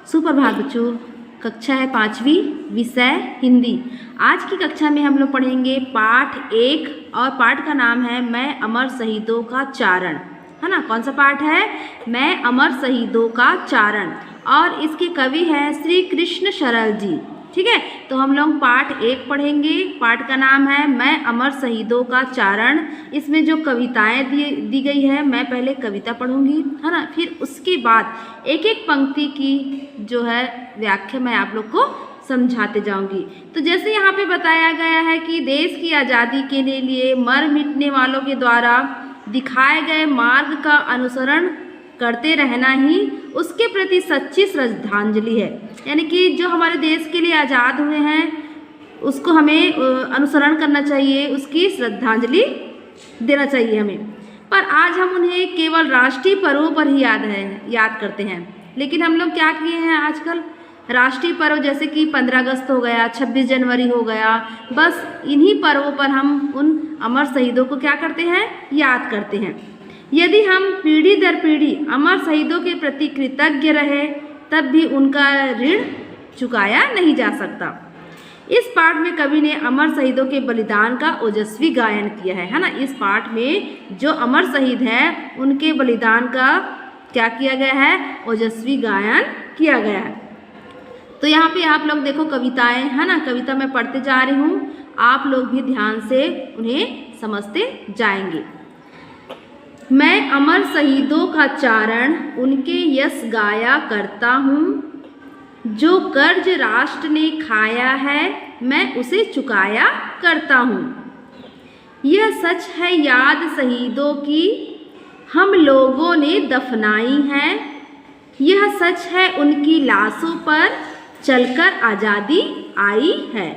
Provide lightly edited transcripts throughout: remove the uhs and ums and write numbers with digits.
सुप्रभात बच्चों। कक्षा है 5वीं, विषय हिंदी। आज की कक्षा में हम लोग पढ़ेंगे पाठ 1 और पाठ का नाम है मैं अमर शहीदों का चारण, है ना। कौन सा पाठ है? मैं अमर शहीदों का चारण। और इसके कवि हैं श्री कृष्ण सरल जी। ठीक है, तो हम लोग पाठ 1 पढ़ेंगे। पाठ का नाम है मैं अमर शहीदों का चारण। इसमें जो कविताएं दी गई है, मैं पहले कविता पढ़ूंगी, है ना। फिर उसके बाद एक एक पंक्ति की जो है व्याख्या मैं आप लोग को समझाते जाऊंगी। तो जैसे यहाँ पे बताया गया है कि देश की आज़ादी के लिए मर मिटने वालों के द्वारा दिखाए गए मार्ग का अनुसरण करते रहना ही उसके प्रति सच्ची श्रद्धांजलि है। यानी कि जो हमारे देश के लिए आज़ाद हुए हैं उसको हमें अनुसरण करना चाहिए, उसकी श्रद्धांजलि देना चाहिए हमें। पर आज हम उन्हें केवल राष्ट्रीय पर्वों पर ही याद करते हैं। लेकिन हम लोग क्या किए हैं आजकल, राष्ट्रीय पर्व जैसे कि 15 अगस्त हो गया, 26 जनवरी हो गया, बस इन्हीं पर्वों पर हम उन अमर शहीदों को क्या करते हैं, याद करते हैं। यदि हम पीढ़ी दर पीढ़ी अमर शहीदों के प्रति कृतज्ञ रहे तब भी उनका ऋण चुकाया नहीं जा सकता। इस पाठ में कवि ने अमर शहीदों के बलिदान का ओजस्वी गायन किया है ना। इस पाठ में जो अमर शहीद हैं उनके बलिदान का क्या किया गया है, ओजस्वी गायन किया गया है। तो यहाँ पे आप लोग देखो कविताएं, है ना। कविता मैं पढ़ते जा रही हूँ, आप लोग भी ध्यान से उन्हें समझते जाएंगे। मैं अमर शहीदों का चारण उनके यश गाया करता हूँ, जो कर्ज राष्ट्र ने खाया है मैं उसे चुकाया करता हूँ। यह सच है याद शहीदों की हम लोगों ने दफनाई है, यह सच है उनकी लाशों पर चलकर आज़ादी आई है।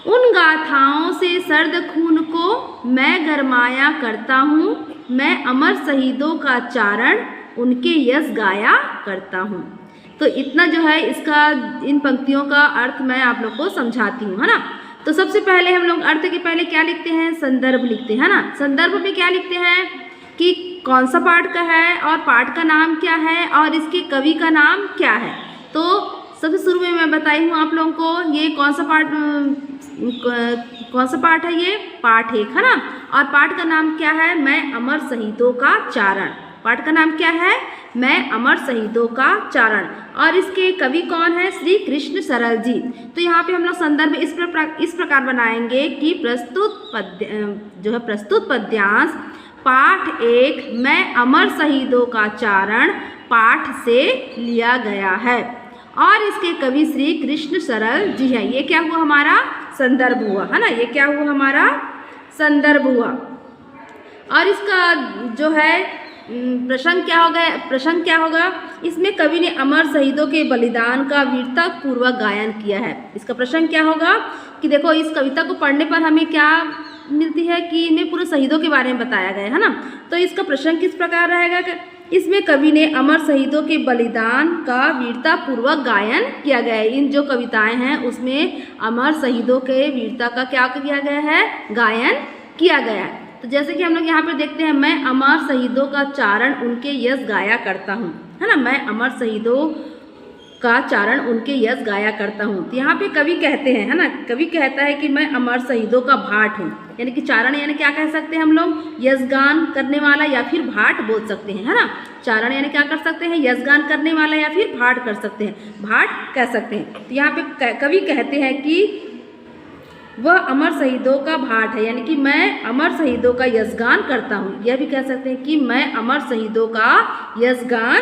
उन गाथाओं से सर्द खून को मैं गरमाया करता हूँ, मैं अमर शहीदों का चारण उनके यश गाया करता हूँ। तो इतना जो है इसका, इन पंक्तियों का अर्थ मैं आप लोग को समझाती हूँ, है ना। तो सबसे पहले हम लोग अर्थ के पहले क्या लिखते हैं, संदर्भ लिखते हैं ना। संदर्भ में क्या लिखते हैं कि कौन सा पाठ का है और पाठ का नाम क्या है और इसके कवि का नाम क्या है। तो सबसे शुरू में मैं बताई हूँ आप लोगों को ये कौन सा पाठ है, ये पाठ 1, है ना। और पाठ का नाम क्या है, मैं अमर शहीदों का चारण। पाठ का नाम क्या है, मैं अमर शहीदों का चारण। और इसके कवि कौन है, श्री कृष्ण सरल जी। तो यहाँ पे हम लोग संदर्भ इस प्रकार बनाएंगे कि प्रस्तुत पद्यांश पाठ 1 मैं अमर शहीदों का चारण पाठ से लिया गया है और इसके कवि श्री कृष्ण सरल जी हैं। ये क्या हुआ, हमारा संदर्भ हुआ, है ना। ये क्या हुआ, हमारा संदर्भ हुआ। और इसका जो है प्रसंग क्या होगा, इसमें कवि ने अमर शहीदों के बलिदान का वीरता पूर्वक गायन किया है। इसका प्रसंग क्या होगा कि देखो इस कविता को पढ़ने पर हमें क्या मिलती है कि इनमें पूरे शहीदों के बारे में बताया गया है ना। तो इसका प्रसंग किस प्रकार रहेगा, इसमें कवि ने अमर शहीदों के बलिदान का वीरता पूर्वक गायन किया गया है। इन जो कविताएं हैं उसमें अमर शहीदों के वीरता का क्या किया गया है, गायन किया गया है। तो जैसे कि हम लोग यहाँ पे देखते हैं, मैं अमर शहीदों का चारण उनके यश गाया करता हूँ, है ना। मैं अमर शहीदों का चारण उनके यश गाया करता हूँ। तो यहाँ पे कवि कहते हैं, है ना, कवि कहता है कि मैं अमर शहीदों का भाट हूँ। यानी कि चारण यानी क्या कह सकते हैं हम लोग, यशगान करने वाला या फिर भाट बोल सकते हैं, है ना। चारण यानी क्या कर सकते हैं, यशगान करने वाला या फिर भाट कर सकते हैं, भाट कह सकते हैं। तो यहाँ पे कवि कहते हैं कि वह अमर शहीदों का भाट है, यानी कि मैं अमर शहीदों का यशगान करता हूँ। यह भी कह सकते हैं कि मैं अमर शहीदों का यशगान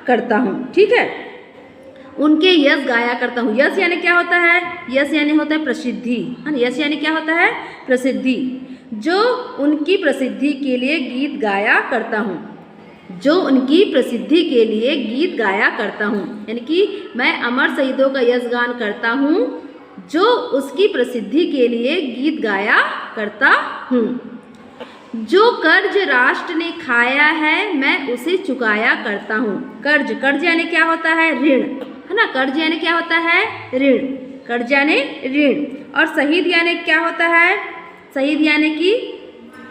करता हूँ। ठीक है, उनके यश गाया करता हूँ। यश यानी क्या होता है, यश यानी होता है प्रसिद्धि, है ना। यश यानी क्या होता है, प्रसिद्धि। जो उनकी प्रसिद्धि के लिए गीत गाया करता हूँ, जो उनकी प्रसिद्धि के लिए गीत गाया करता हूँ। यानी कि मैं अमर शहीदों का यशगान करता हूँ जो उसकी प्रसिद्धि के लिए गीत गाया करता हूँ। जो कर्ज राष्ट्र ने खाया है मैं उसे चुकाया करता हूँ। कर्ज यानी क्या होता है, ऋण, है ना। कर्ज यानी क्या होता है, ऋण, कर्ज यानी ऋण। और शहीद यानी क्या होता है, शहीद यानी कि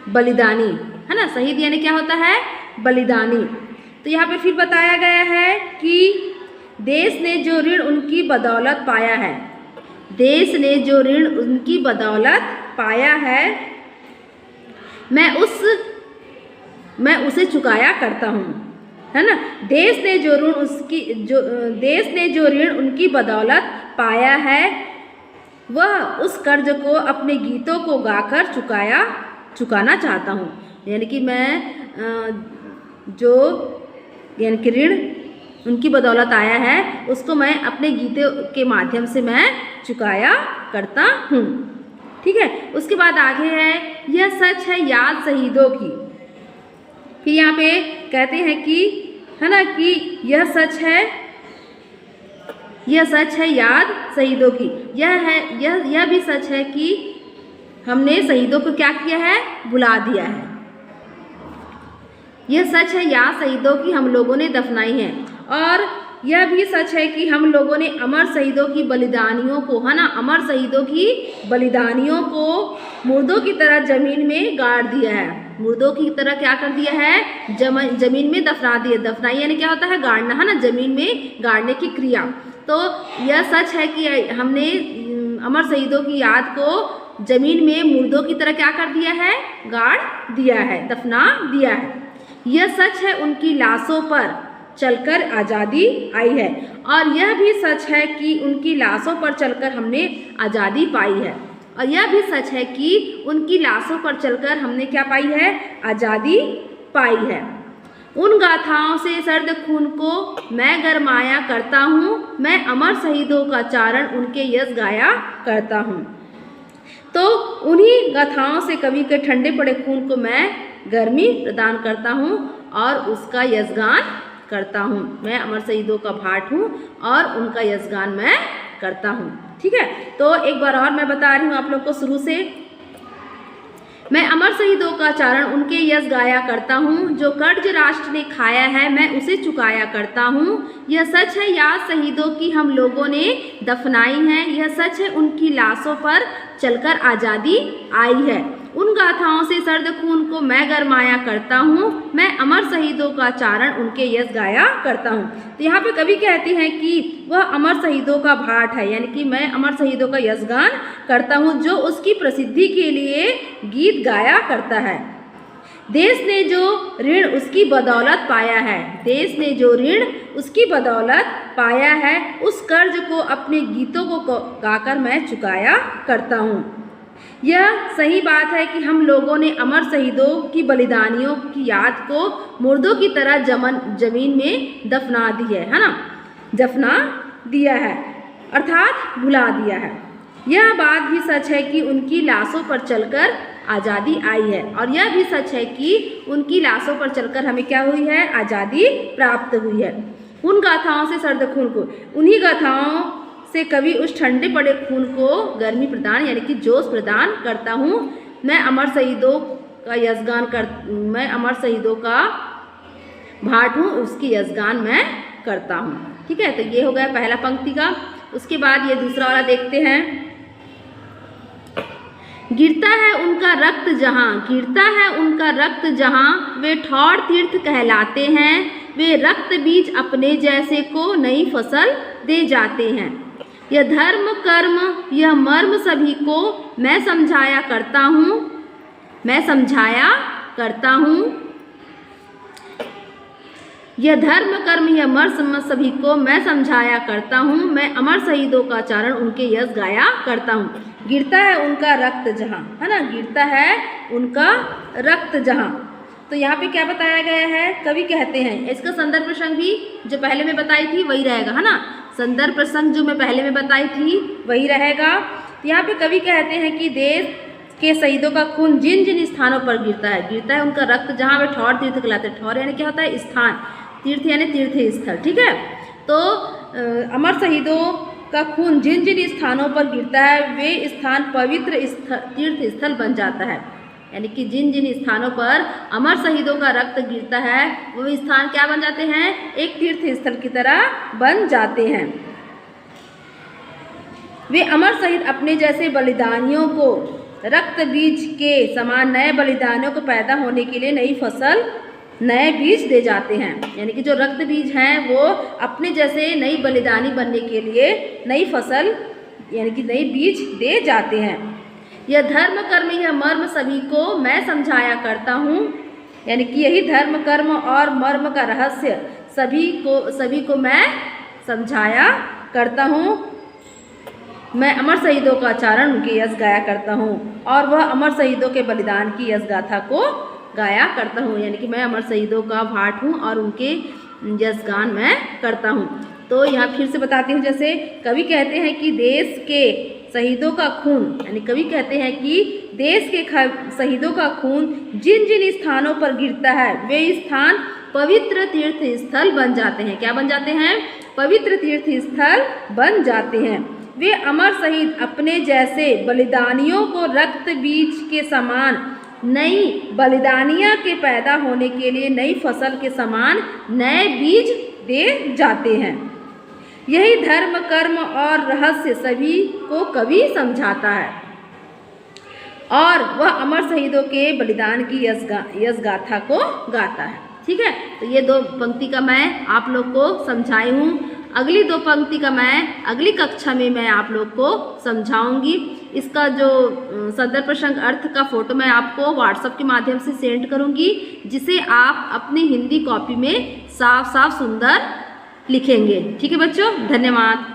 बलिदानी, है ना। शहीद यानी क्या होता है, बलिदानी। तो यहाँ पे फिर बताया गया है कि देश ने जो ऋण उनकी बदौलत पाया है, देश ने जो ऋण उनकी बदौलत पाया है, मैं उसे चुकाया करता हूँ, है ना। देश ने जो ऋण उनकी बदौलत पाया है, वह उस कर्ज को अपने गीतों को गाकर चुकाना चाहता हूँ। यानी कि मैं यानी कि ऋण उनकी बदौलत आया है, उसको मैं अपने गीतों के माध्यम से मैं चुकाया करता हूँ। ठीक है। उसके बाद आगे है, यह सच है याद शहीदों की। फिर यहाँ पे कहते हैं कि, है ना, कि यह सच है याद शहीदों की। यह भी सच है कि हमने शहीदों को क्या किया है, बुला दिया है। यह सच है याद शहीदों की हम लोगों ने दफनाई है। और यह भी सच है कि हम लोगों ने अमर शहीदों की बलिदानियों को, है ना, अमर शहीदों की बलिदानियों को मुर्दों की तरह जमीन में गाड़ दिया है। मुर्दों की तरह क्या कर दिया है, जमीन में दफना दिया। दफनाई यानी क्या होता है, गाड़ना, है ना, जमीन में गाड़ने की क्रिया। तो यह सच है कि हमने अमर शहीदों की याद को जमीन में मुर्दों की तरह क्या कर दिया है, गाड़ दिया है, दफना दिया है। यह सच है उनकी लाशों पर चलकर आज़ादी आई है। और यह भी सच है कि उनकी लाशों पर चलकर हमने आज़ादी पाई है। और यह भी सच है कि उनकी लाशों पर चलकर हमने क्या पाई है, आज़ादी पाई है। उन गाथाओं से सर्द खून को मैं गरमाया करता हूँ, मैं अमर शहीदों का चारण उनके यश गाया करता हूँ। तो उन्हीं गाथाओं से कवि के ठंडे पड़े खून को मैं गर्मी प्रदान करता हूँ और उसका यशगान करता हूँ। मैं अमर शहीदों का भाट हूँ और उनका यशगान मैं करता हूँ। ठीक है। तो एक बार और मैं बता रही हूँ आप लोग को शुरू से। मैं अमर शहीदों का चारण उनके यश गाया करता हूँ, जो कर्ज राष्ट्र ने खाया है मैं उसे चुकाया करता हूँ। यह सच है याद शहीदों की हम लोगों ने दफनाई है, यह सच है उनकी लाशों पर चलकर आज़ादी आई है। उन गाथाओं से सर्द खून को मैं गरमाया करता हूँ, मैं अमर शहीदों का चारण उनके यश गाया करता हूँ। तो यहाँ पे कवि कहते हैं कि वह अमर शहीदों का भाट है, यानी कि मैं अमर शहीदों का यशगान करता हूँ, जो उसकी प्रसिद्धि के लिए गीत गाया करता है। देश ने जो ऋण उसकी बदौलत पाया है, देश ने जो ऋण उसकी बदौलत पाया है, उस कर्ज को अपने गीतों को गाकर मैं चुकाया करता हूँ। यह सही बात है कि हम लोगों ने अमर शहीदों की बलिदानियों की याद को मुर्दों की तरह जमीन में दफना दी है ना, दफना दिया है, अर्थात भुला दिया है। यह बात भी सच है कि उनकी लाशों पर चलकर आज़ादी आई है। और यह भी सच है कि उनकी लाशों पर चलकर हमें क्या हुई है, आज़ादी प्राप्त हुई है। उन गाथाओं से सर्द खून को, उन्हीं गाथाओं से कवि उस ठंडे पड़े खून को गर्मी प्रदान यानी कि जोश प्रदान करता हूँ। मैं अमर शहीदों का यशगान मैं अमर शहीदों का भाट हूँ, उसकी यशगान मैं करता हूँ। ठीक है। तो ये हो गया पहला पंक्ति का। उसके बाद ये दूसरा वाला देखते हैं। गिरता है उनका रक्त जहाँ, गिरता है उनका रक्त जहाँ, वे ठौर तीर्थ कहलाते हैं, वे रक्त बीज अपने जैसे को नई फसल दे जाते हैं। यह धर्म कर्म यह मर्म सभी को मैं समझाया करता हूँ, मैं समझाया करता हूँ। यह धर्म कर्म यह मर्म सभी को मैं समझाया करता हूँ, मैं अमर शहीदों का चारण उनके यश गाया करता हूँ। गिरता है उनका रक्त जहाँ, है ना, गिरता है उनका रक्त जहाँ। तो यहाँ पे क्या बताया गया है, कवि कहते हैं, इसका संदर्भ प्रसंग भी जो पहले मैं बताई थी वही रहेगा, है ना, संदर्भ प्रसंग जो मैं पहले में बताई थी वही रहेगा। यहाँ पे कवि कहते हैं कि देश के शहीदों का खून जिन जिन स्थानों पर गिरता है उनका रक्त जहाँ वे ठौर तीर्थ कहलाते हैं। ठौर यानी क्या होता है, स्थान, तीर्थ यानी तीर्थ स्थल। ठीक है। तो अमर शहीदों का खून जिन जिन स्थानों पर गिरता है वे स्थान पवित्र तीर्थ स्थल बन जाता है। यानी कि जिन जिन स्थानों पर अमर शहीदों का रक्त गिरता है वो स्थान क्या बन जाते हैं, एक तीर्थ स्थल की तरह बन जाते हैं। वे अमर शहीद अपने जैसे बलिदानियों को रक्त बीज के समान नए बलिदानियों को पैदा होने के लिए नई फसल नए बीज दे जाते हैं। यानी कि जो रक्त बीज हैं वो अपने जैसे नई बलिदानी बनने के लिए नई फसल यानी कि नई बीज दे जाते हैं। यह धर्म कर्म यह मर्म सभी को मैं समझाया करता हूँ। यानी कि यही धर्म कर्म और मर्म का रहस्य सभी को मैं समझाया करता हूँ। मैं अमर शहीदों का चारण उनके यश गाया करता हूँ और वह अमर शहीदों के बलिदान की यश गाथा को गाया करता हूँ। यानी कि मैं अमर शहीदों का भाट हूँ और उनके यश गान मैं करता हूँ। तो यहाँ फिर से बताती हूँ, जैसे कवि कहते हैं कि देश के शहीदों का खून, यानी कवि कहते हैं कि देश के शहीदों का खून जिन जिन स्थानों पर गिरता है वे स्थान पवित्र तीर्थ स्थल बन जाते हैं। क्या बन जाते हैं? पवित्र तीर्थ स्थल बन जाते हैं। वे अमर शहीद अपने जैसे बलिदानियों को रक्त बीज के समान नई बलिदानियाँ के पैदा होने के लिए नई फसल के समान नए बीज दे जाते हैं। यही धर्म कर्म और रहस्य सभी को कवि समझाता है और वह अमर शहीदों के बलिदान की यश गाथा को गाता है। ठीक है, तो ये 2 पंक्ति का मैं आप लोग को समझाई हूँ। अगली 2 पंक्ति का मैं अगली कक्षा में मैं आप लोग को समझाऊंगी। इसका जो सदर प्रसंग अर्थ का फोटो मैं आपको व्हाट्सएप के माध्यम से सेंड करूंगी, जिसे आप अपनी हिंदी कॉपी में साफ साफ सुंदर लिखेंगे। ठीक है बच्चों, धन्यवाद।